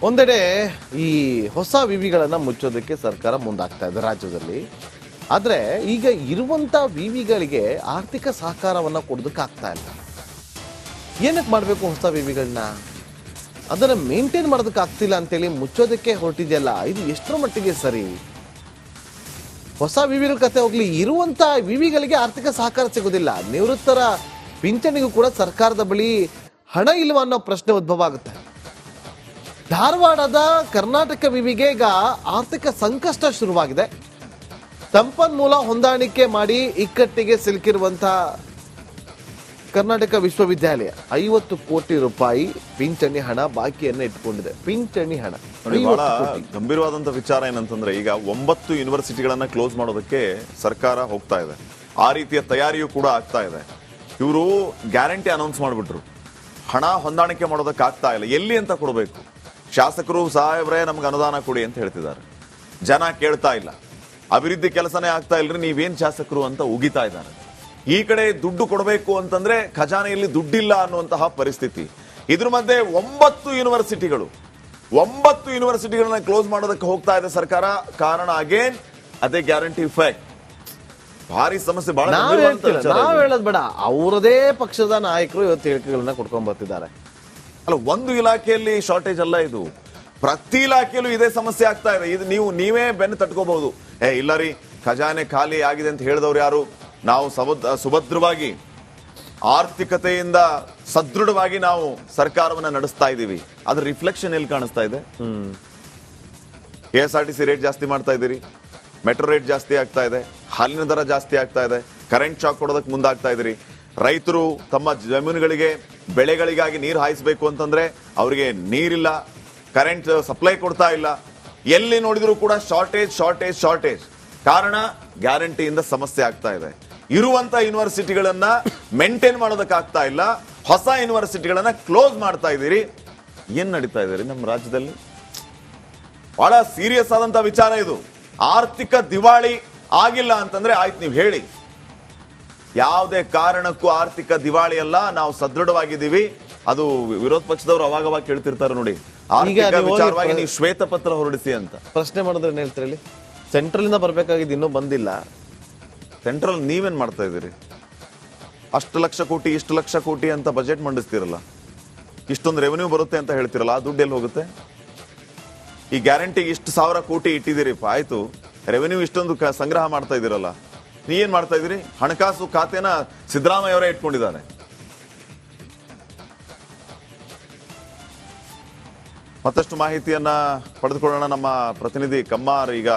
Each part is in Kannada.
ಒಂದೆಡೆ ಈ ಹೊಸ ವಿವಿಗಳನ್ನು ಮುಚ್ಚೋದಕ್ಕೆ ಸರ್ಕಾರ ಮುಂದಾಗ್ತಾ ಇದೆ ರಾಜ್ಯದಲ್ಲಿ. ಆದರೆ ಈಗ ಇರುವಂಥ ವಿವಿಗಳಿಗೆ ಆರ್ಥಿಕ ಸಹಕಾರವನ್ನು ಕೊಡೋದಕ್ಕೆ ಆಗ್ತಾ ಇಲ್ಲ. ಏನಕ್ಕೆ ಮಾಡಬೇಕು ಹೊಸ ವಿವಿಗಳನ್ನ? ಅದನ್ನು ಮೇಂಟೈನ್ ಮಾಡೋದಕ್ಕೆ ಆಗ್ತಿಲ್ಲ ಅಂತೇಳಿ ಮುಚ್ಚೋದಕ್ಕೆ ಹೊರಟಿದೆಯಲ್ಲ, ಇದು ಎಷ್ಟರ ಮಟ್ಟಿಗೆ ಸರಿ? ಹೊಸ ವಿವಿಗಳ ಕತೆ ಹೋಗ್ಲಿ, ಇರುವಂಥ ವಿವಿಗಳಿಗೆ ಆರ್ಥಿಕ ಸಹಕಾರ ಸಿಗೋದಿಲ್ಲ. ನಿವೃತ್ತರ ಪಿಂಚಣಿಗೂ ಕೂಡ ಸರ್ಕಾರದ ಬಳಿ ಹಣ ಇಲ್ವ ಅನ್ನೋ ಪ್ರಶ್ನೆ ಉದ್ಭವ ಆಗುತ್ತೆ. ಧಾರವಾಡದ ಕರ್ನಾಟಕ ವಿವಿಗೆ ಈಗ ಆರ್ಥಿಕ ಸಂಕಷ್ಟ ಶುರುವಾಗಿದೆ. ಸಂಪನ್ಮೂಲ ಹೊಂದಾಣಿಕೆ ಮಾಡಿ ಇಕ್ಕಟ್ಟಿಗೆ ಸಿಲುಕಿರುವಂತಹ ಕರ್ನಾಟಕ ವಿಶ್ವವಿದ್ಯಾಲಯ 50 ಕೋಟಿ ರೂಪಾಯಿ ಪಿಂಚಣಿ ಹಣ ಬಾಕಿಯನ್ನು ಇಟ್ಕೊಂಡಿದೆ. ಪಿಂಚಣಿ ಹಣ ಬಹಳ ಗಂಭೀರವಾದಂತ ವಿಚಾರ ಏನಂತಂದ್ರೆ, ಈಗ 9 ಯೂನಿವರ್ಸಿಟಿಗಳನ್ನ ಕ್ಲೋಸ್ ಮಾಡೋದಕ್ಕೆ ಸರ್ಕಾರ ಹೋಗ್ತಾ ಇದೆ. ಆ ರೀತಿಯ ತಯಾರಿಯೂ ಕೂಡ ಆಗ್ತಾ ಇದೆ. ಇವರು ಗ್ಯಾರಂಟಿ ಅನೌನ್ಸ್ ಮಾಡಿಬಿಟ್ರು, ಹಣ ಹೊಂದಾಣಿಕೆ ಮಾಡೋದಕ್ಕೆ ಆಗ್ತಾ ಇಲ್ಲ. ಎಲ್ಲಿ ಅಂತ ಕೊಡಬೇಕು? ಶಾಸಕರು ಸಾಹೇಬ್ರೆ ನಮ್ಗೆ ಅನುದಾನ ಕೊಡಿ ಅಂತ ಹೇಳ್ತಿದ್ದಾರೆ. ಜನ ಕೇಳ್ತಾ ಇಲ್ಲ. ಅಭಿವೃದ್ಧಿ ಕೆಲಸನೇ ಆಗ್ತಾ ಇಲ್ರಿ, ನೀವೇನ್ ಶಾಸಕರು ಅಂತ ಉಗಿತಾ ಇದ್ದಾರೆ. ಈ ಕಡೆ ದುಡ್ಡು ಕೊಡಬೇಕು ಅಂತಂದ್ರೆ ಖಜಾನೆಯಲ್ಲಿ ದುಡ್ಡಿಲ್ಲ ಅನ್ನುವಂತಹ ಪರಿಸ್ಥಿತಿ. ಇದ್ರ ಮಧ್ಯೆ 9 ಯೂನಿವರ್ಸಿಟಿಗಳನ್ನ ಕ್ಲೋಸ್ ಮಾಡೋದಕ್ಕೆ ಹೋಗ್ತಾ ಇದೆ ಸರ್ಕಾರ. ಕಾರಣ ಅಗೇನ್ ಅದೇ ಗ್ಯಾರಂಟಿ ಇಫೆಕ್ಟ್. ಭಾರಿ ಸಮಸ್ಯೆ. ಬಹಳ ನಾವ್ ಹೇಳೋದ್ ಬೇಡ, ಅವರದೇ ಪಕ್ಷದ ನಾಯಕರು ಇವತ್ತು ಹೇಳಿಕೆಗಳನ್ನ ಕೊಡ್ಕೊಂಡ್ ಬರ್ತಿದ್ದಾರೆ. ಅಲ್ಲ, ಒಂದು ಇಲಾಖೆಯಲ್ಲಿ ಶಾರ್ಟೇಜ್ ಅಲ್ಲ ಇದು, ಪ್ರತಿ ಇಲಾಖೆಯಲ್ಲೂ ಇದೇ ಸಮಸ್ಯೆ ಆಗ್ತಾ ಇದೆ. ಇದು ನೀವೇ ಬೆನ್ನು ತಟ್ಕೋಬಹುದು. ಇಲ್ಲ ರೀ, ಖಜಾನೆ ಖಾಲಿ ಆಗಿದೆ ಅಂತ ಹೇಳಿದವ್ರು ಯಾರು? ನಾವು ಸುಭದ್ರವಾಗಿ ಆರ್ಥಿಕತೆಯಿಂದ ಸದೃಢವಾಗಿ ನಾವು ಸರ್ಕಾರವನ್ನ ನಡೆಸ್ತಾ ಇದ್ದೀವಿ. ಅದ್ರ ರಿಫ್ಲೆಕ್ಷನ್ ಎಲ್ಲಿ ಕಾಣಿಸ್ತಾ ಇದೆ? KSRTC ರೇಟ್ ಜಾಸ್ತಿ ಮಾಡ್ತಾ ಇದ್ದೀರಿ, ಮೆಟ್ರೋ ರೇಟ್ ಜಾಸ್ತಿ ಆಗ್ತಾ ಇದೆ, ಹಾಲಿನ ದರ ಜಾಸ್ತಿ ಆಗ್ತಾ ಇದೆ, ಕರೆಂಟ್ ಶಾಕ್ ಕೊಡೋದಕ್ಕೆ ಮುಂದಾಗ್ತಾ ಇದ್ದೀರಿ. ರೈತರು ತಮ್ಮ ಜಮೀನುಗಳಿಗೆ ಬೆಳೆಗಳಿಗಾಗಿ ನೀರು ಹಾಯಿಸಬೇಕು ಅಂತಂದ್ರೆ ಅವರಿಗೆ ನೀರಿಲ್ಲ, ಕರೆಂಟ್ ಸಪ್ಲೈ ಕೊಡ್ತಾ ಇಲ್ಲ. ಎಲ್ಲಿ ನೋಡಿದ್ರು ಕೂಡ ಶಾರ್ಟೇಜ್. ಕಾರಣ ಗ್ಯಾರಂಟಿಯಿಂದ ಸಮಸ್ಯೆ ಆಗ್ತಾ ಇದೆ. ಇರುವಂತ ಯೂನಿವರ್ಸಿಟಿಗಳನ್ನ ಮೇಂಟೈನ್ ಮಾಡೋದಕ್ಕೆ ಆಗ್ತಾ ಇಲ್ಲ, ಹೊಸ ಯೂನಿವರ್ಸಿಟಿಗಳನ್ನ ಕ್ಲೋಸ್ ಮಾಡ್ತಾ ಇದ್ದೀರಿ. ಏನ್ ನಡೀತಾ ಇದೆ ನಮ್ಮ ರಾಜ್ಯದಲ್ಲಿ? ಬಹಳ ಸೀರಿಯಸ್ ಆದಂತ ವಿಚಾರ ಇದು. ಆರ್ಥಿಕ ದಿವಾಳಿ ಆಗಿಲ್ಲ ಅಂತಂದ್ರೆ ಆಯ್ತು, ನೀವು ಹೇಳಿ. ಯಾವುದೇ ಕಾರಣಕ್ಕೂ ಆರ್ಥಿಕ ದಿವಾಳಿ ಅಲ್ಲ, ನಾವು ಸದೃಢವಾಗಿದ್ದೀವಿ. ಅದು ವಿರೋಧ ಪಕ್ಷದವರು ಅವಾಗವಾಗ ಕೇಳ್ತಿರ್ತಾರೆ ನೋಡಿ, ಆರ್ಥಿಕ ವಿಚಾರವಾಗಿ ನೀವು ಶ್ವೇತ ಪತ್ರ ಹೊರಡಿಸಿ ಅಂತ. ಪ್ರಶ್ನೆ ಮಾಡಿದ್ರೆ ಏನ್ ಹೇಳ್ತೀರಿ? ಸೆಂಟ್ರಲ್ ಇಂದ ಬರ್ಬೇಕಾಗಿದ್ದು ಇನ್ನೂ ಬಂದಿಲ್ಲ. ಸೆಂಟ್ರಲ್ ನೀವೇನ್ ಮಾಡ್ತಾ ಇದ್ದೀರಿ? ಅಷ್ಟು ಲಕ್ಷ ಕೋಟಿ ಇಷ್ಟು ಲಕ್ಷ ಕೋಟಿ ಅಂತ ಬಜೆಟ್ ಮಂಡಿಸ್ತಿರಲ್ಲ, ಇಷ್ಟೊಂದು ರೆವೆನ್ಯೂ ಬರುತ್ತೆ ಅಂತ ಹೇಳ್ತಿರಲ್ಲ, ಆ ದುಡ್ಡು ಎಲ್ಲಿ ಹೋಗುತ್ತೆ? ಈ ಗ್ಯಾರಂಟಿಗೆ ಇಷ್ಟು 1000 ಕೋಟಿ ಇಟ್ಟಿದ್ದೀರಿಪ್ಪ, ಆಯ್ತು, ರೆವೆನ್ಯೂ ಇಷ್ಟೊಂದು ಸಂಗ್ರಹ ಮಾಡ್ತಾ ಇದ್ದೀರಲ್ಲ, ನೀ ಏನ್ ಮಾಡ್ತಾ ಇದ್ದೀರಿ? ಹಣಕಾಸು ಖಾತೆನ ಸಿದ್ದರಾಮಯ್ಯ ಅವರೇ ಇಟ್ಕೊಂಡಿದ್ದಾರೆ. ಮತ್ತಷ್ಟು ಮಾಹಿತಿಯನ್ನ ಪಡೆದುಕೊಳ್ಳೋಣ. ನಮ್ಮ ಪ್ರತಿನಿಧಿ ಕಮ್ಮಾರ್ ಈಗ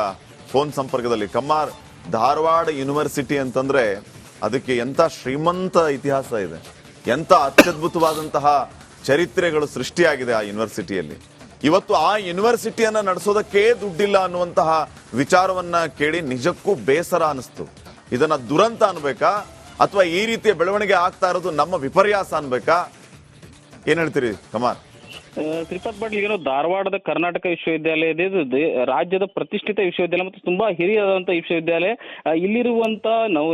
ಫೋನ್ ಸಂಪರ್ಕದಲ್ಲಿ. ಕಮ್ಮಾರ್, ಧಾರವಾಡ ಯೂನಿವರ್ಸಿಟಿ ಅಂತಂದ್ರೆ ಅದಕ್ಕೆ ಎಂತ ಶ್ರೀಮಂತ ಇತಿಹಾಸ ಇದೆ, ಎಂತ ಅತ್ಯದ್ಭುತವಾದಂತಹ ಚರಿತ್ರೆಗಳು ಸೃಷ್ಟಿಯಾಗಿದೆ ಆ ಯೂನಿವರ್ಸಿಟಿಯಲ್ಲಿ. ಇವತ್ತು ಆ ಯೂನಿವರ್ಸಿಟಿಯನ್ನ ನಡೆಸೋದಕ್ಕೆ ದುಡ್ಡಿಲ್ಲ ಅನ್ನುವಂತಹ ವಿಚಾರವನ್ನ ಕೇಳಿ ನಿಜಕ್ಕೂ ಬೇಸರ ಅನಿಸ್ತು. ಇದನ್ನ ದುರಂತ ಅನ್ಬೇಕಾ, ಅಥವಾ ಈ ರೀತಿಯ ಬೆಳವಣಿಗೆ ಆಗ್ತಾ ಇರೋದು ನಮ್ಮ ವಿಪರ್ಯಾಸ ಅನ್ಬೇಕಾ? ಏನ್ ಹೇಳ್ತೀರಿ ಕಮಾರ್? ಶ್ರೀಪಾದ್ ಪಾಟೀಲ್, ಏನು ಧಾರವಾಡದ ಕರ್ನಾಟಕ ವಿಶ್ವವಿದ್ಯಾಲಯ ಇದು ರಾಜ್ಯದ ಪ್ರತಿಷ್ಠಿತ ವಿಶ್ವವಿದ್ಯಾಲಯ ಮತ್ತು ತುಂಬಾ ಹಿರಿಯಾದಂತಹ ವಿಶ್ವವಿದ್ಯಾಲಯ. ಇಲ್ಲಿರುವಂತ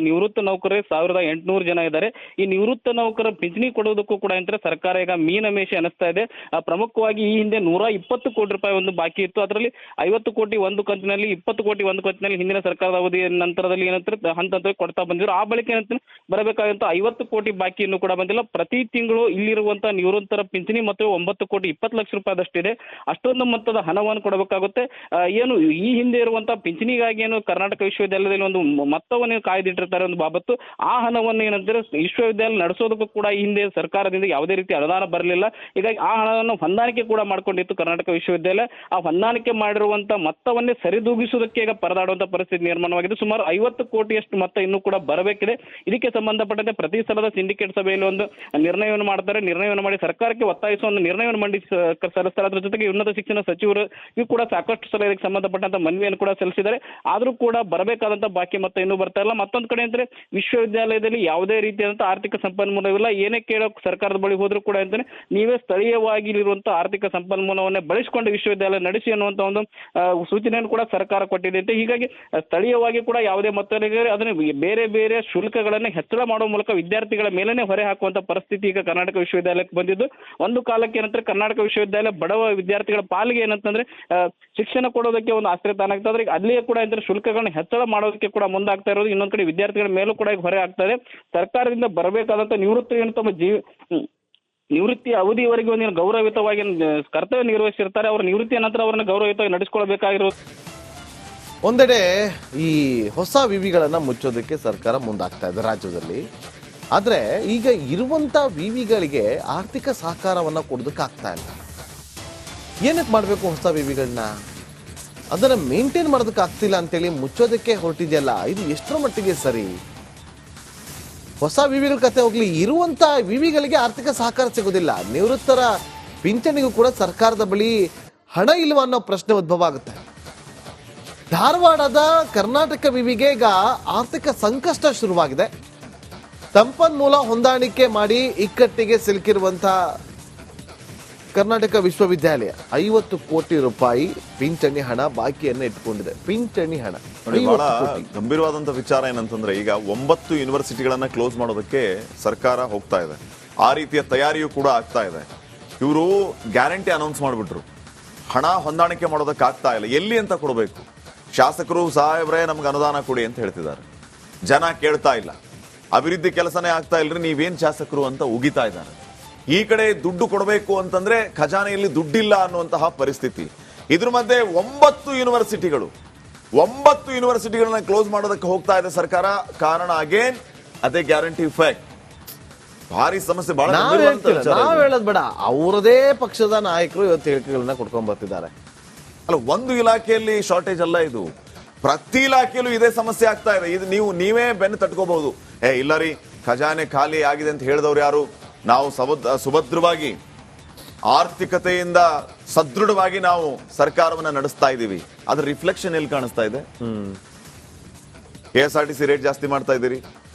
ನಿವೃತ್ತ ನೌಕರರೇ 1800 ಜನ ಇದ್ದಾರೆ. ಈ ನಿವೃತ್ತ ನೌಕರ ಪಿಂಚಣಿ ಕೊಡೋದಕ್ಕೂ ಕೂಡ ಅಂದ್ರೆ ಸರ್ಕಾರ ಈಗ ಮೀನಮೇಷ ಅನಿಸ್ತಾ ಇದೆ. ಪ್ರಮುಖವಾಗಿ ಈ ಹಿಂದೆ 120 ಕೋಟಿ ರೂಪಾಯಿ ಒಂದು ಬಾಕಿ ಇತ್ತು. ಅದರಲ್ಲಿ 50 ಕೋಟಿ ಒಂದು ಕಂತಿನಲ್ಲಿ, 20 ಕೋಟಿ ಒಂದು ಕಂತಿನಲ್ಲಿ ಹಿಂದಿನ ಸರ್ಕಾರದ ಅವಧಿಯ ನಂತರದಲ್ಲಿ ಏನಂತಾರೆ ಹಂತ ಕೊಡ್ತಾ ಬಂದಿದ್ರು. ಆ ಬಳಿಕ ಏನಂತ ಬರಬೇಕಾದಂತ 50 ಕೋಟಿ ಬಾಕಿಯನ್ನು ಕೂಡ ಬಂದಿಲ್ಲ. ಪ್ರತಿ ತಿಂಗಳು ಇಲ್ಲಿರುವಂತಹ ನಿವೃತ್ತರ ಪಿಂಚಣಿ ಮತ್ತು 9 ಕೋಟಿ 20 ಲಕ್ಷ ರೂಪಾಯಿದಷ್ಟಿದೆ. ಅಷ್ಟೊಂದು ಮೊತ್ತದ ಹಣವನ್ನು ಕೊಡಬೇಕಾಗುತ್ತೆ. ಏನು ಈ ಹಿಂದೆ ಇರುವಂತಹ ಪಿಂಚಣಿಗಾಗಿ ಏನು ಕರ್ನಾಟಕ ವಿಶ್ವವಿದ್ಯಾಲಯದಲ್ಲಿ ಒಂದು ಮೊತ್ತವನ್ನು ಕಾಯ್ದಿಟ್ಟಿರ್ತಾರೆ ಒಂದು ಬಾಬತ್ತು, ಆ ಹಣವನ್ನು ಏನಂದ್ರೆ ವಿಶ್ವವಿದ್ಯಾಲಯ ನಡೆಸೋದಕ್ಕೂ ಕೂಡ ಈ ಹಿಂದೆ ಸರ್ಕಾರದಿಂದ ಯಾವುದೇ ರೀತಿ ಅನುದಾನ ಬರಲಿಲ್ಲ. ಹೀಗಾಗಿ ಆ ಹಣವನ್ನು ಹೊಂದಾಣಿಕೆ ಕೂಡ ಮಾಡ್ಕೊಂಡಿತ್ತು ಕರ್ನಾಟಕ ವಿಶ್ವವಿದ್ಯಾಲಯ. ಆ ಹೊಂದಾಣಿಕೆ ಮಾಡಿರುವಂತಹ ಮೊತ್ತವನ್ನೇ ಸರಿದೂಗಿಸುವುದಕ್ಕೆ ಈಗ ಪರದಾಡುವಂತಹ ಪರಿಸ್ಥಿತಿ ನಿರ್ಮಾಣವಾಗಿದೆ. ಸುಮಾರು 50 ಕೋಟಿಯಷ್ಟು ಮೊತ್ತ ಇನ್ನೂ ಕೂಡ ಬರಬೇಕಿದೆ. ಇದಕ್ಕೆ ಸಂಬಂಧಪಟ್ಟಂತೆ ಪ್ರತಿ ಸಲದ ಸಿಂಡಿಕೇಟ್ ಸಭೆಯಲ್ಲಿ ಒಂದು ನಿರ್ಣಯವನ್ನು ಮಾಡ್ತಾರೆ. ನಿರ್ಣಯವನ್ನು ಮಾಡಿ ಸರ್ಕಾರಕ್ಕೆ ಒತ್ತಾಯಿಸುವ ಒಂದು ನಿರ್ಣಯವನ್ನು ಮಂಡಿಸಿ ಸಲ್ಲಿಸ್ತಾರೆ. ಅದರ ಜೊತೆಗೆ ಉನ್ನತ ಶಿಕ್ಷಣ ಸಚಿವರು ಕೂಡ ಸಾಕಷ್ಟು ಸಲ ಇದಕ್ಕೆ ಸಂಬಂಧಪಟ್ಟಂತ ಮನವಿಯನ್ನು ಕೂಡ ಸಲ್ಲಿಸಿದ್ದಾರೆ. ಆದ್ರೂ ಕೂಡ ಬರಬೇಕಾದಂತ ಬಾಕಿ ಮೊತ್ತ ಇನ್ನೂ ಬರ್ತಾ ಇಲ್ಲ. ಮತ್ತೊಂದು ಕಡೆ ಅಂದ್ರೆ ವಿಶ್ವವಿದ್ಯಾಲಯದಲ್ಲಿ ಯಾವುದೇ ರೀತಿಯಾದಂತಹ ಆರ್ಥಿಕ ಸಂಪನ್ಮೂಲವಿಲ್ಲ. ಏನೇ ಕೇಳೋ ಸರ್ಕಾರದ ಬಳಿ ಹೋದ್ರೂ ಕೂಡ ಅಂತಾನೆ ನೀವೇ ಸ್ಥಳೀಯವಾಗಿ ಇರುವಂತಹ ಆರ್ಥಿಕ ಸಂಪನ್ಮೂಲವನ್ನೇ ಬಳಸಿಕೊಂಡು ವಿಶ್ವವಿದ್ಯಾಲಯ ನಡೆಸಿ ಅನ್ನುವಂತ ಒಂದು ಸೂಚನೆಯನ್ನು ಕೂಡ ಸರ್ಕಾರ ಕೊಟ್ಟಿದೆ ಅಂತ. ಹೀಗಾಗಿ ಸ್ಥಳೀಯವಾಗಿ ಕೂಡ ಯಾವುದೇ ಮೊತ್ತ ಅದನ್ನ ಬೇರೆ ಬೇರೆ ಶುಲ್ಕಗಳನ್ನು ಹೆಚ್ಚಳ ಮಾಡುವ ಮೂಲಕ ವಿದ್ಯಾರ್ಥಿಗಳ ಮೇಲೇನೆ ಹೊರೆ ಹಾಕುವಂತ ಪರಿಸ್ಥಿತಿ ಈಗ ಕರ್ನಾಟಕ ವಿಶ್ವವಿದ್ಯಾಲಯಕ್ಕೆ ಬಂದಿದ್ದು. ಒಂದು ಕಾಲಕ್ಕೆ ಏನಂದ್ರೆ ಕರ್ನಾಟಕ ಕರ್ನಾಟಕ ವಿಶ್ವವಿದ್ಯಾಲಯ ಬಡವ ವಿದ್ಯಾರ್ಥಿಗಳ ಪಾಲಿಗೆ ಏನಂತಂದ್ರೆ ಶಿಕ್ಷಣ ಕೊಡೋದಕ್ಕೆ ಒಂದು ಆಶ್ರಯ ತಾಣ ಆಗ್ತದೆ. ಆದ್ರೆ ಅಲ್ಲಿಯೇ ಕೂಡ ಅಂದ್ರೆ ಶುಲ್ಕಗಳನ್ನ ಹೆಚ್ಚಳ ಮಾಡೋದಕ್ಕೆ ಕೂಡ ಮುಂದಾಗ್ತಾ ಇರೋದು. ಇನ್ನೊಂದ್ ಕಡೆ ವಿದ್ಯಾರ್ಥಿಗಳ ಮೇಲೂ ಕೂಡ ಹೊರೆ ಆಗ್ತಾ ಇದೆ. ಸರ್ಕಾರದಿಂದ ಬರಬೇಕಾದಂತ ನಿವೃತ್ತಿ ಏನು ತಮ್ಮ ನಿವೃತ್ತಿ ಅವಧಿಯವರೆಗೆ ಒಂದು ಗೌರವಯುತವಾಗಿ ಕರ್ತವ್ಯ ನಿರ್ವಹಿಸಿರ್ತಾರೆ. ಅವರ ನಿವೃತ್ತಿಯ ನಂತರ ಅವರನ್ನು ಗೌರವಯುತವಾಗಿ ನಡೆಸಿಕೊಳ್ಬೇಕಾಗಿರೋದು. ಒಂದೆಡೆ ಈ ಹೊಸ ವಿವಿಗಳನ್ನ ಮುಚ್ಚೋದಕ್ಕೆ ಸರ್ಕಾರ ಮುಂದಾಗ್ತಾ ಇದೆ ರಾಜ್ಯದಲ್ಲಿ. ಆದ್ರೆ ಈಗ ಇರುವಂತ ವಿವಿಗಳಿಗೆ ಆರ್ಥಿಕ ಸಹಕಾರವನ್ನ ಕೊಡೋದಕ್ಕೆ ಆಗ್ತಾ ಇಲ್ಲ. ಏನಕ್ಕೆ ಮಾಡಬೇಕು ಹೊಸ ವಿವಿಗಳನ್ನ? ಅದನ್ನ ಮೇಂಟೈನ್ ಮಾಡೋದಕ್ಕೆ ಆಗ್ತಿಲ್ಲ ಅಂತೇಳಿ ಮುಚ್ಚೋದಕ್ಕೆ ಹೊರಟಿದೆಯಲ್ಲ, ಇದು ಎಷ್ಟರ ಮಟ್ಟಿಗೆ ಸರಿ? ಹೊಸ ವಿವಿಗಳ ಕತೆ ಹೋಗ್ಲಿ, ಇರುವಂತ ವಿವಿಗಳಿಗೆ ಆರ್ಥಿಕ ಸಹಕಾರ ಸಿಗೋದಿಲ್ಲ. ನಿವೃತ್ತರ ಪಿಂಚಣಿಗೂ ಕೂಡ ಸರ್ಕಾರದ ಬಳಿ ಹಣ ಇಲ್ವಾ ಅನ್ನೋ ಪ್ರಶ್ನೆ ಉದ್ಭವ ಆಗುತ್ತೆ. ಧಾರವಾಡದ ಕರ್ನಾಟಕ ವಿವಿಗೆ ಈಗ ಆರ್ಥಿಕ ಸಂಕಷ್ಟ ಶುರುವಾಗಿದೆ. ಸಂಪನ್ಮೂಲ ಹೊಂದಾಣಿಕೆ ಮಾಡಿ ಇಕ್ಕಟ್ಟಿಗೆ ಸಿಲುಕಿರುವಂತ ಕರ್ನಾಟಕ ವಿಶ್ವವಿದ್ಯಾಲಯ 50 ಕೋಟಿ ರೂಪಾಯಿ ಪಿಂಚಣಿ ಹಣ ಬಾಕಿಯನ್ನು ಇಟ್ಕೊಂಡಿದೆ. ಪಿಂಚಣಿ ಹಣ ಬಹಳ ಗಂಭೀರವಾದಂತ ವಿಚಾರ ಏನಂತಂದ್ರೆ, ಈಗ 9 ಯೂನಿವರ್ಸಿಟಿಗಳನ್ನ ಕ್ಲೋಸ್ ಮಾಡೋದಕ್ಕೆ ಸರ್ಕಾರ ಹೋಗ್ತಾ ಇದೆ. ಆ ರೀತಿಯ ತಯಾರಿಯೂ ಕೂಡ ಆಗ್ತಾ ಇದೆ. ಇವರು ಗ್ಯಾರಂಟಿ ಅನೌನ್ಸ್ ಮಾಡಿಬಿಟ್ರು, ಹಣ ಹೊಂದಾಣಿಕೆ ಮಾಡೋದಕ್ಕೆ ಆಗ್ತಾ ಇಲ್ಲ. ಎಲ್ಲಿ ಅಂತ ಕೊಡಬೇಕು? ಶಾಸಕರು ಸಾಹೇಬ್ರೆ ನಮ್ಗೆ ಅನುದಾನ ಕೊಡಿ ಅಂತ ಹೇಳ್ತಿದ್ದಾರೆ. ಜನ ಕೇಳ್ತಾ ಇಲ್ಲ. ಅಭಿವೃದ್ಧಿ ಕೆಲಸನೇ ಆಗ್ತಾ ಇಲ್ರಿ, ನೀವೇನ್ ಶಾಸಕರು ಅಂತ ಉಗಿತಾ ಇದ್ದಾರೆ. ಈ ಕಡೆ ದುಡ್ಡು ಕೊಡಬೇಕು ಅಂತಂದ್ರೆ ಖಜಾನೆಯಲ್ಲಿ ದುಡ್ಡಿಲ್ಲ ಅನ್ನುವಂತಹ ಪರಿಸ್ಥಿತಿ. ಇದ್ರ ಮಧ್ಯೆ 9 ಯೂನಿವರ್ಸಿಟಿಗಳನ್ನ ಕ್ಲೋಸ್ ಮಾಡೋದಕ್ಕೆ ಹೋಗ್ತಾ ಇದೆ ಸರ್ಕಾರ. ಕಾರಣ ಅಗೇನ್ ಅದೇ ಗ್ಯಾರಂಟಿ ಫ್ಯಾಕ್ಟ್. ಭಾರಿ ಸಮಸ್ಯೆ. ಬಹಳ ನಾವ್ ಹೇಳೋದ್ ಬೇಡ, ಅವರದೇ ಪಕ್ಷದ ನಾಯಕರು ಇವತ್ತು ಹೇಳಿಕೆಗಳನ್ನ ಕೊಡ್ಕೊಂಡ್ ಬರ್ತಿದ್ದಾರೆ. ಅಲ್ಲ, ಒಂದು ಇಲಾಖೆಯಲ್ಲಿ ಶಾರ್ಟೇಜ್ ಅಲ್ಲ ಇದು, ಪ್ರತಿ ಇಲಾಖೆಯಲ್ಲೂ ಇದೇ ಸಮಸ್ಯೆ ಆಗ್ತಾ ಇದೆ. ಇದು ನೀವೇ ಬೆನ್ನು ತಟ್ಕೋಬಹುದು. ಇಲ್ಲ ರೀ, ಖಜಾನೆ ಖಾಲಿ ಆಗಿದೆ ಅಂತ ಹೇಳಿದವ್ರು ಯಾರು? ನಾವು ಸುಭದ್ರವಾಗಿ ಆರ್ಥಿಕತೆಯಿಂದ ಸದೃಢವಾಗಿ ನಾವು ಸರ್ಕಾರವನ್ನ ನಡೆಸ್ತಾ ಇದ್ದೀವಿ. ಅದ್ರ ರಿಫ್ಲೆಕ್ಷನ್ ಎಲ್ಲಿ ಕಾಣಿಸ್ತಾ ಇದೆ? KSRTC ರೇಟ್ ಜಾಸ್ತಿ ಮಾಡ್ತಾ ಇದ್ದೀರಿ,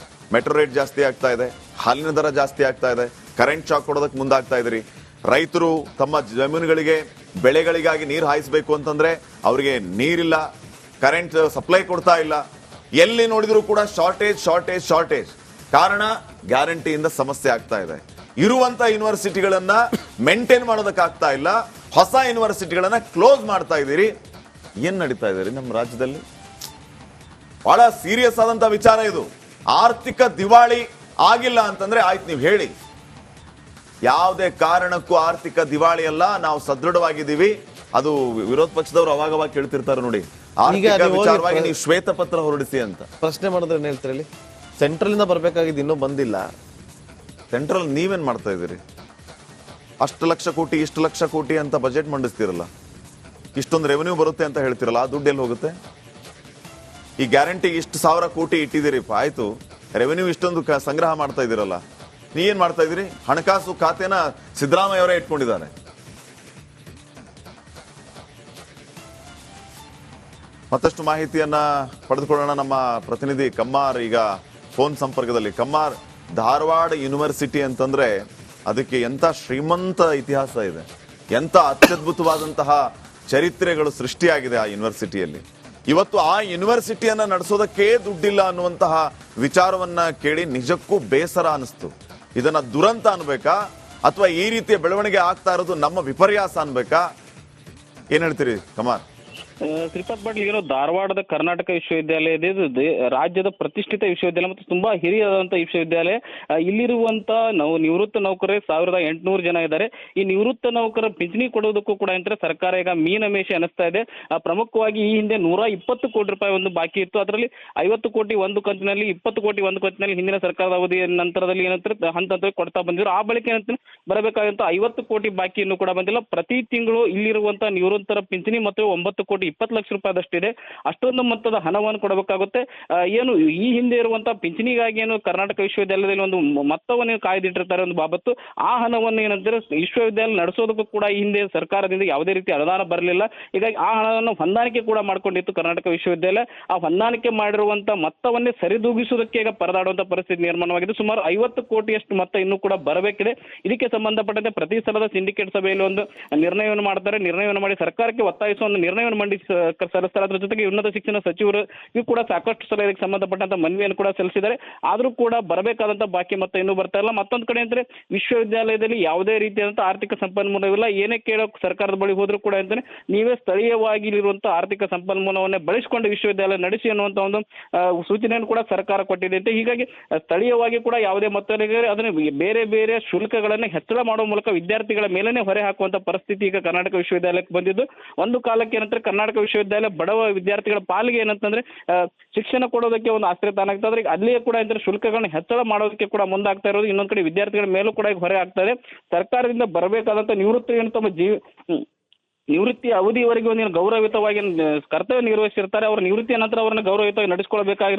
ಮೆಟ್ರೋ ರೇಟ್ ಜಾಸ್ತಿ ಆಗ್ತಾ ಇದೆ, ಹಾಲಿನ ದರ ಜಾಸ್ತಿ ಆಗ್ತಾ ಇದೆ, ಕರೆಂಟ್ ಶಾಕ್ ಕೊಡೋದಕ್ಕೆ ಮುಂದಾಗ್ತಾ ಇದ್ದೀರಿ. ರೈತರು ತಮ್ಮ ಜಮೀನುಗಳಿಗೆ ಬೆಳೆಗಳಿಗಾಗಿ ನೀರು ಹಾಯಿಸಬೇಕು ಅಂತಂದ್ರೆ ಅವರಿಗೆ ನೀರಿಲ್ಲ, ಕರೆಂಟ್ ಸಪ್ಲೈ ಕೊಡ್ತಾ ಇಲ್ಲ. ಎಲ್ಲಿ ನೋಡಿದ್ರು ಕೂಡ ಶಾರ್ಟೇಜ್. ಕಾರಣ ಗ್ಯಾರಂಟಿಯಿಂದ ಸಮಸ್ಯೆ ಆಗ್ತಾ ಇದೆ. ಇರುವಂತ ಯೂನಿವರ್ಸಿಟಿಗಳನ್ನ ಮೇಂಟೈನ್ ಮಾಡೋದಕ್ಕಾಗ್ತಾ ಇಲ್ಲ. ಹೊಸ ಯೂನಿವರ್ಸಿಟಿಗಳನ್ನ ಕ್ಲೋಸ್ ಮಾಡ್ತಾ ಇದ್ದೀರಿ. ಏನ್ ನಡೀತಾ ಇದೆ ನಮ್ಮ ರಾಜ್ಯದಲ್ಲಿ? ಬಹಳ ಸೀರಿಯಸ್ ಆದಂತ ವಿಚಾರ ಇದು. ಆರ್ಥಿಕ ದಿವಾಳಿ ಆಗಿಲ್ಲ ಅಂತಂದ್ರೆ ಆಯ್ತು, ನೀವು ಹೇಳಿ. ಯಾವುದೇ ಕಾರಣಕ್ಕೂ ಆರ್ಥಿಕ ದಿವಾಳಿ ಅಲ್ಲ, ನಾವು ಸದೃಢವಾಗಿದ್ದೀವಿ. ಅದು ವಿರೋಧ ಪಕ್ಷದವರು ಅವಾಗ ಕೇಳ್ತಿರ್ತಾರೆ ನೋಡಿ, ಆರ್ಥಿಕ ವಿಚಾರವಾಗಿ ನೀವು ಶ್ವೇತ ಪತ್ರ ಹೊರಡಿಸಿ ಅಂತ. ಪ್ರಶ್ನೆ ಮಾಡಿದ್ರೆ ಏನ್ ಹೇಳ್ತೀರಿ? ಸೆಂಟ್ರಲ್ ಇಂದ ಬರ್ಬೇಕಾಗಿದ್ದು ಇನ್ನೂ ಬಂದಿಲ್ಲ. ಸೆಂಟ್ರಲ್ ನೀವೇನ್ ಮಾಡ್ತಾ ಇದ್ದೀರಿ? ಅಷ್ಟು ಲಕ್ಷ ಕೋಟಿ ಇಷ್ಟು ಲಕ್ಷ ಕೋಟಿ ಅಂತ ಬಜೆಟ್ ಮಂಡಿಸ್ತಿರಲ್ಲ, ಇಷ್ಟೊಂದು ರೆವೆನ್ಯೂ ಬರುತ್ತೆ ಅಂತ ಹೇಳ್ತಿರಲ್ಲ, ಆ ದುಡ್ಡು ಎಲ್ಲಿ ಹೋಗುತ್ತೆ? ಈ ಗ್ಯಾರಂಟಿಗೆ ಇಷ್ಟು 1000 ಕೋಟಿ ಇಟ್ಟಿದ್ದೀರಿಪ್ಪ, ಆಯ್ತು, ರೆವೆನ್ಯೂ ಇಷ್ಟೊಂದು ಸಂಗ್ರಹ ಮಾಡ್ತಾ ಇದ್ದೀರಲ್ಲ, ನೀ ಏನ್ ಮಾಡ್ತಾ ಇದ್ದೀರಿ? ಹಣಕಾಸು ಖಾತೆನ ಸಿದ್ದರಾಮಯ್ಯ ಅವರೇ ಇಟ್ಕೊಂಡಿದ್ದಾರೆ. ಮತ್ತಷ್ಟು ಮಾಹಿತಿಯನ್ನ ಪಡೆದುಕೊಳ್ಳೋಣ. ನಮ್ಮ ಪ್ರತಿನಿಧಿ ಕಮ್ಮಾರ್ ಈಗ ಫೋನ್ ಸಂಪರ್ಕದಲ್ಲಿ. ಕಮ್ಮಾರ್, ಧಾರವಾಡ ಯೂನಿವರ್ಸಿಟಿ ಅಂತಂದ್ರೆ ಅದಕ್ಕೆ ಎಂತ ಶ್ರೀಮಂತ ಇತಿಹಾಸ ಇದೆ, ಎಂತ ಅತ್ಯದ್ಭುತವಾದಂತಹ ಚರಿತ್ರೆಗಳು ಸೃಷ್ಟಿಯಾಗಿದೆ ಆ ಯೂನಿವರ್ಸಿಟಿಯಲ್ಲಿ. ಇವತ್ತು ಆ ಯೂನಿವರ್ಸಿಟಿಯನ್ನ ನಡೆಸೋದಕ್ಕೆ ದುಡ್ಡಿಲ್ಲ ಅನ್ನುವಂತಹ ವಿಚಾರವನ್ನ ಕೇಳಿ ನಿಜಕ್ಕೂ ಬೇಸರ ಅನಿಸ್ತು. ಇದನ್ನ ದುರಂತ ಅನ್ಬೇಕಾ ಅಥವಾ ಈ ರೀತಿಯ ಬೆಳವಣಿಗೆ ಆಗ್ತಾ ಇರೋದು ನಮ್ಮ ವಿಪರ್ಯಾಸ ಅನ್ಬೇಕಾ? ಏನ್ ಹೇಳ್ತೀರಿ ಕಮಾರ್? ಶ್ರೀಪಾದ್ ಪಾಟೀಲ್, ಏನೋ ಧಾರವಾಡದ ಕರ್ನಾಟಕ ವಿಶ್ವವಿದ್ಯಾಲಯ ಇದು ರಾಜ್ಯದ ಪ್ರತಿಷ್ಠಿತ ವಿಶ್ವವಿದ್ಯಾಲಯ ಮತ್ತು ತುಂಬಾ ಹಿರಿಯಾದಂತಹ ವಿಶ್ವವಿದ್ಯಾಲಯ. ಇಲ್ಲಿರುವಂತ ನಿವೃತ್ತ ನೌಕರರೇ 1800 ಜನ ಇದ್ದಾರೆ. ಈ ನಿವೃತ್ತ ನೌಕರ ಪಿಂಚಣಿ ಕೊಡೋದಕ್ಕೂ ಕೂಡ ಅಂತ ಸರ್ಕಾರ ಈಗ ಮೀನಮೇಷ ಅನಿಸ್ತಾ ಇದೆ. ಪ್ರಮುಖವಾಗಿ ಈ ಹಿಂದೆ 120 ಕೋಟಿ ರೂಪಾಯಿ ಒಂದು ಬಾಕಿ ಇತ್ತು. ಅದರಲ್ಲಿ 50 ಕೋಟಿ ಒಂದು ಕಂತಿನಲ್ಲಿ, 20 ಕೋಟಿ ಒಂದು ಕಂತಿನಲ್ಲಿ ಹಿಂದಿನ ಸರ್ಕಾರದ ಅವಧಿಯ ನಂತರದಲ್ಲಿ ಏನಂತಾರೆ ಹಂತ ಕೊಡ್ತಾ ಬಂದಿದ್ರು. ಆ ಬಳಿಕ ಏನಂತ ಬರಬೇಕಾದಂತ 50 ಕೋಟಿ ಬಾಕಿ ಇನ್ನೂ ಕೂಡ ಬಂದಿಲ್ಲ. ಪ್ರತಿ ತಿಂಗಳು ಇಲ್ಲಿರುವಂತಹ ನಿವೃತ್ತರ ಪಿಂಚಣಿ ಮತ್ತು 9 ಕೋಟಿ 20 ಲಕ್ಷ ರೂಪಾಯಿದಷ್ಟಿದೆ. ಅಷ್ಟೊಂದು ಮೊತ್ತದ ಹಣವನ್ನು ಕೊಡಬೇಕಾಗುತ್ತೆ. ಏನು ಈ ಹಿಂದೆ ಇರುವಂತಹ ಪಿಂಚಣಿಗಾಗಿ ಏನು ಕರ್ನಾಟಕ ವಿಶ್ವವಿದ್ಯಾಲಯದಲ್ಲಿ ಒಂದು ಮೊತ್ತವನ್ನು ಕಾಯ್ದಿಟ್ಟಿರ್ತಾರೆ ಒಂದು ಬಾಬತ್ತು, ಆ ಹಣವನ್ನು ಏನಂದ್ರೆ ವಿಶ್ವವಿದ್ಯಾಲಯ ನಡೆಸೋದಕ್ಕೂ ಕೂಡ ಈ ಹಿಂದೆ ಸರ್ಕಾರದಿಂದ ಯಾವುದೇ ರೀತಿ ಅನುದಾನ ಬರಲಿಲ್ಲ. ಹೀಗಾಗಿ ಆ ಹಣವನ್ನು ಹೊಂದಾಣಿಕೆ ಕೂಡ ಮಾಡ್ಕೊಂಡಿತ್ತು ಕರ್ನಾಟಕ ವಿಶ್ವವಿದ್ಯಾಲಯ. ಆ ಹೊಂದಾಣಿಕೆ ಮಾಡಿರುವಂತಹ ಮೊತ್ತವನ್ನೇ ಸರಿದೂಗಿಸುವುದಕ್ಕೆ ಈಗ ಪರದಾಡುವಂತಹ ಪರಿಸ್ಥಿತಿ ನಿರ್ಮಾಣವಾಗಿದೆ. ಸುಮಾರು 50 ಕೋಟಿಯಷ್ಟು ಮೊತ್ತ ಇನ್ನೂ ಕೂಡ ಬರಬೇಕಿದೆ. ಇದಕ್ಕೆ ಸಂಬಂಧಪಟ್ಟಂತೆ ಪ್ರತಿ ಸಲದ ಸಿಂಡಿಕೇಟ್ ಸಭೆಯಲ್ಲಿ ಒಂದು ನಿರ್ಣಯವನ್ನು ಮಾಡ್ತಾರೆ. ನಿರ್ಣಯವನ್ನು ಮಾಡಿ ಸರ್ಕಾರಕ್ಕೆ ಒತ್ತಾಯಿಸುವ ಒಂದು ನಿರ್ಣಯವನ್ನು ಮಂಡಿಸಿ ಸಲ್ಲಿಸ್ತಾರೆ. ಅದ್ರ ಜೊತೆಗೆ ಉನ್ನತ ಶಿಕ್ಷಣ ಸಚಿವರು ಇವು ಕೂಡ ಸಾಕಷ್ಟು ಸಲ ಇದಕ್ಕೆ ಸಂಬಂಧಪಟ್ಟಂತ ಮನವಿಯನ್ನು ಕೂಡ ಸಲ್ಲಿಸಿದ್ದಾರೆ. ಆದ್ರೂ ಕೂಡ ಬರಬೇಕಾದಂತ ಬಾಕಿ ಮೊತ್ತ ಇನ್ನೂ ಬರ್ತಾ ಇಲ್ಲ. ಮತ್ತೊಂದು ಕಡೆ ಅಂದ್ರೆ ವಿಶ್ವವಿದ್ಯಾಲಯದಲ್ಲಿ ಯಾವುದೇ ರೀತಿಯಾದಂತಹ ಆರ್ಥಿಕ ಸಂಪನ್ಮೂಲವಿಲ್ಲ. ಏನೇ ಕೇಳೋಕೆ ಸರ್ಕಾರದ ಬಳಿ ಹೋದ್ರೂ ಕೂಡ ಅಂತಾನೆ ನೀವೇ ಸ್ಥಳೀಯವಾಗಿ ಇರುವಂತಹ ಆರ್ಥಿಕ ಸಂಪನ್ಮೂಲವನ್ನೇ ಬಳಸಿಕೊಂಡು ವಿಶ್ವವಿದ್ಯಾಲಯ ನಡೆಸಿ ಅನ್ನುವಂತ ಒಂದು ಸೂಚನೆಯನ್ನು ಕೂಡ ಸರ್ಕಾರ ಕೊಟ್ಟಿದೆ ಅಂತ. ಹೀಗಾಗಿ ಸ್ಥಳೀಯವಾಗಿ ಕೂಡ ಯಾವುದೇ ಮೊತ್ತ ಅದನ್ನು ಬೇರೆ ಬೇರೆ ಶುಲ್ಕಗಳನ್ನು ಹೆಚ್ಚಳ ಮಾಡುವ ಮೂಲಕ ವಿದ್ಯಾರ್ಥಿಗಳ ಮೇಲೇನೆ ಹೊರೆ ಹಾಕುವಂತ ಪರಿಸ್ಥಿತಿ ಈಗ ಕರ್ನಾಟಕ ವಿಶ್ವವಿದ್ಯಾಲಯಕ್ಕೆ ಬಂದಿದ್ದು. ಒಂದು ಕಾಲಕ್ಕೆ ಏನಂದ್ರೆ ಕರ್ನಾಟಕ ವಿಶ್ವವಿದ್ಯಾಲಯ ಬಡವ ವಿದ್ಯಾರ್ಥಿಗಳ ಪಾಲಿಗೆ ಏನಂತಂದ್ರೆ ಶಿಕ್ಷಣ ಕೊಡೋದಕ್ಕೆ ಒಂದು ಆಶ್ರಯ ತಾಣ ಆಗ್ತದೆ. ಆದ್ರೆ ಅಲ್ಲಿಯೇ ಕೂಡ ಅಂದ್ರೆ ಶುಲ್ಕಗಳನ್ನ ಹೆಚ್ಚಳ ಮಾಡೋದಕ್ಕೆ ಕೂಡ ಮುಂದಾಗ್ತಾ ಇರೋದು. ಇನ್ನೊಂದ್ ಕಡೆ ವಿದ್ಯಾರ್ಥಿಗಳ ಮೇಲೂ ಕೂಡ ಈಗ ಹೊರೆ ಆಗ್ತಾ ಇದೆ. ಸರ್ಕಾರದಿಂದ ಬರಬೇಕಾದಂತ ನಿವೃತ್ತಿ ಏನು ತಮ್ಮ ನಿವೃತ್ತಿ ಅವಧಿಯವರೆಗೆ ಒಂದು ಗೌರವಯುತವಾಗಿ ಕರ್ತವ್ಯ ನಿರ್ವಹಿಸಿರ್ತಾರೆ. ಅವರ ನಿವೃತ್ತಿಯ ನಂತರ ಅವರನ್ನು ಗೌರವಯುತವಾಗಿ ನಡೆಸಿಕೊಳ್ಬೇಕಾಗಿರೋ